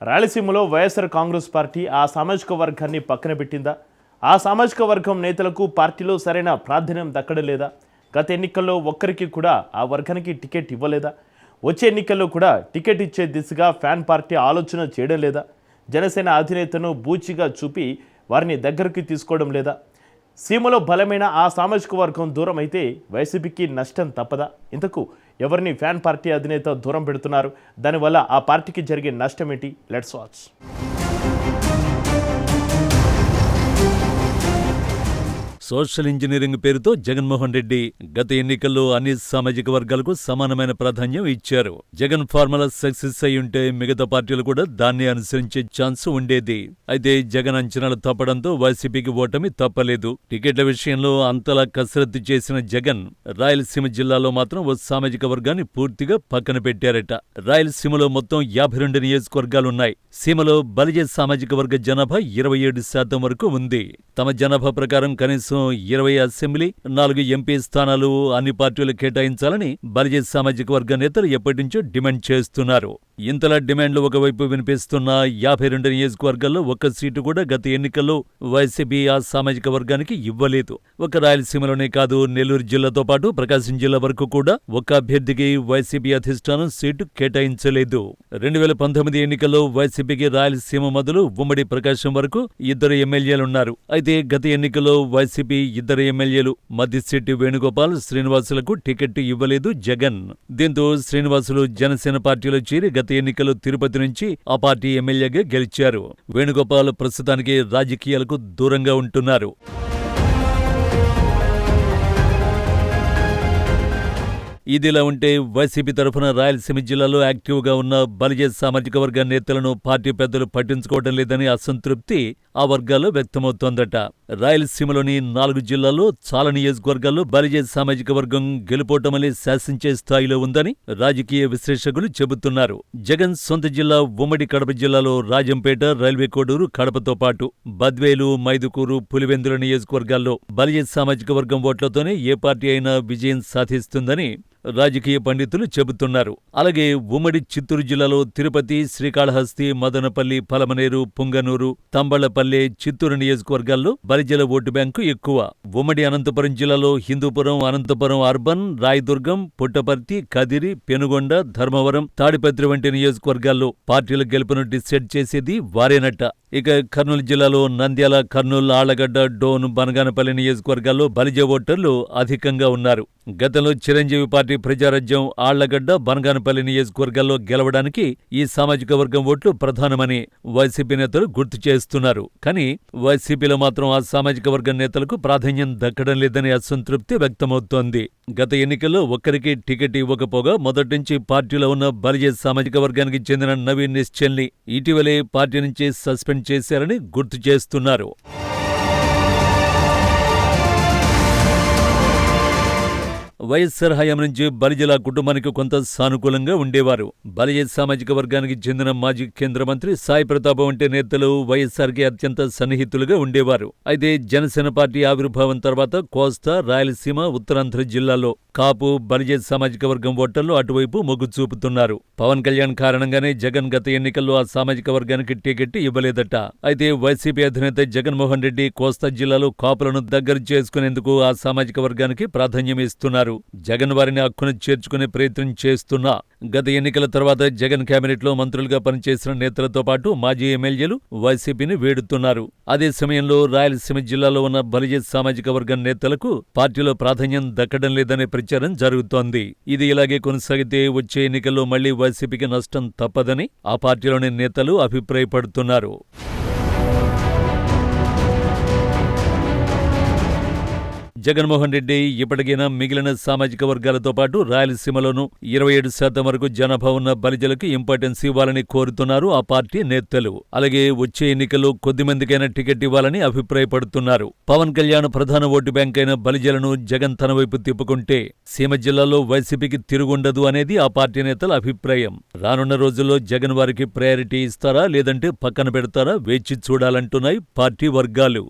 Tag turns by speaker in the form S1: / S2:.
S1: రాయలసీమలో వైఎస్ఆర్ కాంగ్రెస్ పార్టీ ఆ సామాజిక వర్గాన్ని పక్కన పెట్టిందా? ఆ సామాజిక వర్గం నేతలకు పార్టీలో సరైన ప్రాధాన్యం దక్కడం లేదా? గత ఎన్నికల్లో ఒక్కరికి కూడా ఆ వర్గానికి టికెట్ ఇవ్వలేదా? వచ్చే ఎన్నికల్లో కూడా టికెట్ ఇచ్చే దిశగా ఫ్యాన్ పార్టీ ఆలోచన చేయడం లేదా? జనసేన అధినేతను బూచిగా చూపి వారిని దగ్గరికి తీసుకోవడం లేదా? సీమలో బలమైన ఆ సామాజిక వర్గం దూరం అయితే వైసీపీకి నష్టం తప్పదా? ఇంతకు ఎవరిని ఫ్యాన్ పార్టీ అధినేత దూరం పెడుతున్నారు? దానివల్ల ఆ పార్టీకి జరిగే నష్టం ఏంటి? Let's watch.
S2: సోషల్ ఇంజనీరింగ్ పేరుతో జగన్మోహన్ రెడ్డి గత ఎన్నికల్లో అన్ని సామాజిక వర్గాలకు సమానమైన ప్రాధాన్యం ఇచ్చారు. జగన్ ఫార్ములా సక్సెస్ అయి ఉంటే మిగతా పార్టీలు కూడా దాన్ని అనుసరించే ఛాన్స్ ఉండేది. అయితే జగన్ అంచనాలు తప్పడంతో వైసీపీకి ఓటమి తప్పలేదు. టికెట్ల విషయంలో అంతలా కసరత్తు చేసిన జగన్ రాయలసీమ జిల్లాలో మాత్రం ఓ సామాజిక వర్గాన్ని పూర్తిగా పక్కన పెట్టారట. రాయలసీమలో మొత్తం 52 నియోజకవర్గాలున్నాయి. సీమలో బలిజ సామాజిక వర్గ జనాభా 27% వరకు ఉంది. తమ జనాభా ప్రకారం కనీసం 20 అసెంబ్లీ, 4 ఎంపీ స్థానాలు అన్ని పార్టీలు కేటాయించాలని బలిజ సామాజిక వర్గ నేతలు ఎప్పటినుంచో డిమాండ్ చేస్తున్నారు. ఇంతలా డిమాండ్లు ఒకవైపు వినిపిస్తున్న 52 నియోజకవర్గాల్లో ఒక్క సీటు కూడా గత ఎన్నికల్లో వైసీపీ ఆ సామాజిక వర్గానికి ఇవ్వలేదు. ఒక రాయలసీమలోనే కాదు, నెల్లూరు జిల్లాతో పాటు ప్రకాశం జిల్లా వరకు కూడా ఒక్క అభ్యర్థికి వైసీపీ అధిష్టానం సీటు కేటాయించలేదు. 2019 ఎన్నికల్లో వైసీపీకి రాయలసీమ మొదలు ఉమ్మడి ప్రకాశం వరకు 2 ఎమ్మెల్యేలున్నారు. అయితే గత ఎన్నికల్లో వైసీపీ 2 ఎమ్మెల్యేలు మద్దిశెట్టి వేణుగోపాల్, శ్రీనివాసులకు టికెట్ ఇవ్వలేదు జగన్. దీంతో శ్రీనివాసులు జనసేన పార్టీలో చేరి గత ఎన్నికల్లో తిరుపతి నుంచి ఆ పార్టీ ఎమ్మెల్యేగా గెలిచారు. వేణుగోపాల్ ప్రస్తుతానికి రాజకీయాలకు దూరంగా ఉంటున్నారు. ఇదిలా ఉంటే వైసీపీ తరఫున రాయలసీమ జిల్లాలో యాక్టివ్గా ఉన్న బలిజ సామాజిక వర్గ నేతలను పార్టీ పెద్దలు పట్టించుకోవడం లేదని అసంతృప్తి ఆ వర్గాల్లో వ్యక్తమవుతోందట. రాయలసీమలోని 4 జిల్లాల్లో చాలా నియోజకవర్గాల్లో బలిజ సామాజిక వర్గం గెలుపోటమని శాసించే స్థాయిలో ఉందని రాజకీయ విశ్లేషకులు చెబుతున్నారు. జగన్ సొంత జిల్లా ఉమ్మడి కడప జిల్లాలో రాజంపేట, రైల్వే కోడూరు, కడపతో పాటు బద్వేలు, మైదుకూరు, పులివెందుల నియోజకవర్గాల్లో బలిజ సామాజిక వర్గం ఓట్లతోనే ఏ పార్టీ అయినా విజయం సాధిస్తుందని రాజకీయ పండితులు చెబుతున్నారు. అలాగే ఉమ్మడి చిత్తూరు జిల్లాలో తిరుపతి, శ్రీకాళహస్తి, మదనపల్లి, పలమనేరు, పుంగనూరు, తంబళ్లపల్లె, చిత్తూరు నియోజకవర్గాల్లో బలిజల ఓటు బ్యాంకు ఎక్కువ. ఉమ్మడి అనంతపురం జిల్లాలో హిందూపురం, అనంతపురం అర్బన్, రాయదుర్గం, పుట్టపర్తి, కదిరి, పెనుగొండ, ధర్మవరం, తాడిపత్రి వంటి నియోజకవర్గాల్లో పార్టీల గెలుపును డిసైడ్ చేసేది వారేనట. ఇక కర్నూలు జిల్లాలో నంద్యాల, కర్నూలు, ఆళ్లగడ్డ, డోన్, బనగానపల్లి నియోజకవర్గాల్లో బలిజ ఓటర్లు అధికంగా ఉన్నారు. గతంలో చిరంజీవి పార్టీ ప్రజారాజ్యం ఆళ్లగడ్డ, బనగానపల్లి నియోజకవర్గాల్లో గెలవడానికి ఈ సామాజిక వర్గం ఓట్లు ప్రధానమని వైసీపీ నేతలు గుర్తు చేస్తున్నారు. కానీ వైసీపీలో మాత్రం ఆ సామాజిక వర్గం నేతలకు ప్రాధాన్యం దక్కడం లేదని అసంతృప్తి వ్యక్తమవుతోంది. గత ఎన్నికల్లో ఒక్కరికి టికెట్ ఇవ్వకపోగా మొదటి నుంచి పార్టీలో ఉన్న బలిజ సామాజిక వర్గానికి చెందిన నవీన్ నిశ్చల్ని ఇటీవలే పార్టీ నుంచి సస్పెండ్ చేశారని గుర్తు చేస్తున్నారు. వైఎస్ఆర్ హయాం నుంచి బలిజల కుటుంబానికి కొంత సానుకూలంగా ఉండేవారు. బలిజ సామాజిక వర్గానికి చెందిన మాజీ కేంద్ర మంత్రి సాయి ప్రతాప్ వంటి నేతలు వైఎస్ఆర్కి అత్యంత సన్నిహితులుగా ఉండేవారు. అయితే జనసేన పార్టీ ఆవిర్భావం తర్వాత కోస్తా, రాయలసీమ, ఉత్తరాంధ్ర జిల్లాల్లో కాపు, బలిజ సామాజిక వర్గం ఓటర్లు అటువైపు మొగ్గు చూపుతున్నారు. పవన్ కళ్యాణ్ కారణంగానే జగన్ గత ఎన్నికల్లో ఆ సామాజిక వర్గానికి టికెట్ ఇవ్వలేదట. అయితే వైసీపీ అధినేత జగన్మోహన్ రెడ్డి కోస్తా జిల్లాలో కాపులను దగ్గర చేసుకునేందుకు ఆ సామాజిక వర్గానికి ప్రాధాన్యం ఇస్తున్నారు. జగన్ వారిని హక్కును చేర్చుకునే ప్రయత్నం చేస్తున్నా గత ఎన్నికల తర్వాత జగన్ కేబినెట్లో మంత్రులుగా పనిచేసిన నేతలతో పాటు మాజీ ఎమ్మెల్యేలు వైసీపీని వేడుతున్నారు. అదే సమయంలో రాయలసీమ జిల్లాలో ఉన్న బలిజ సామాజిక వర్గం నేతలకు పార్టీలో ప్రాధాన్యం దక్కడం లేదనే ప్రచారం జరుగుతోంది. ఇది ఇలాగే కొనసాగితే వచ్చే ఎన్నికల్లో మళ్లీ వైసీపీకి నష్టం తప్పదని ఆ పార్టీలోని నేతలు అభిప్రాయపడుతున్నారు. జగన్మోహన్ రెడ్డి ఇప్పటికైనా మిగిలిన సామాజిక వర్గాలతో పాటు రాయలసీమలోనూ 27% వరకు జనాభా ఉన్న బలిజలకు ఇంపార్టెన్స్ ఇవ్వాలని కోరుతున్నారు ఆ పార్టీ నేతలు. అలాగే వచ్చే ఎన్నికల్లో కొద్దిమందికైనా టికెట్ ఇవ్వాలని అభిప్రాయపడుతున్నారు. పవన్ కళ్యాణ్ ప్రధాన ఓటు బ్యాంక్ అయిన బలిజలను జగన్ తన వైపు తిప్పుకుంటే సీమ జిల్లాలో వైసీపీకి తిరుగుండదు అనేది ఆ పార్టీ నేతల అభిప్రాయం. రానున్న రోజుల్లో జగన్ వారికి ప్రయారిటీ ఇస్తారా లేదంటే పక్కన పెడతారా వేచి చూడాలంటున్నాయి పార్టీ వర్గాలు.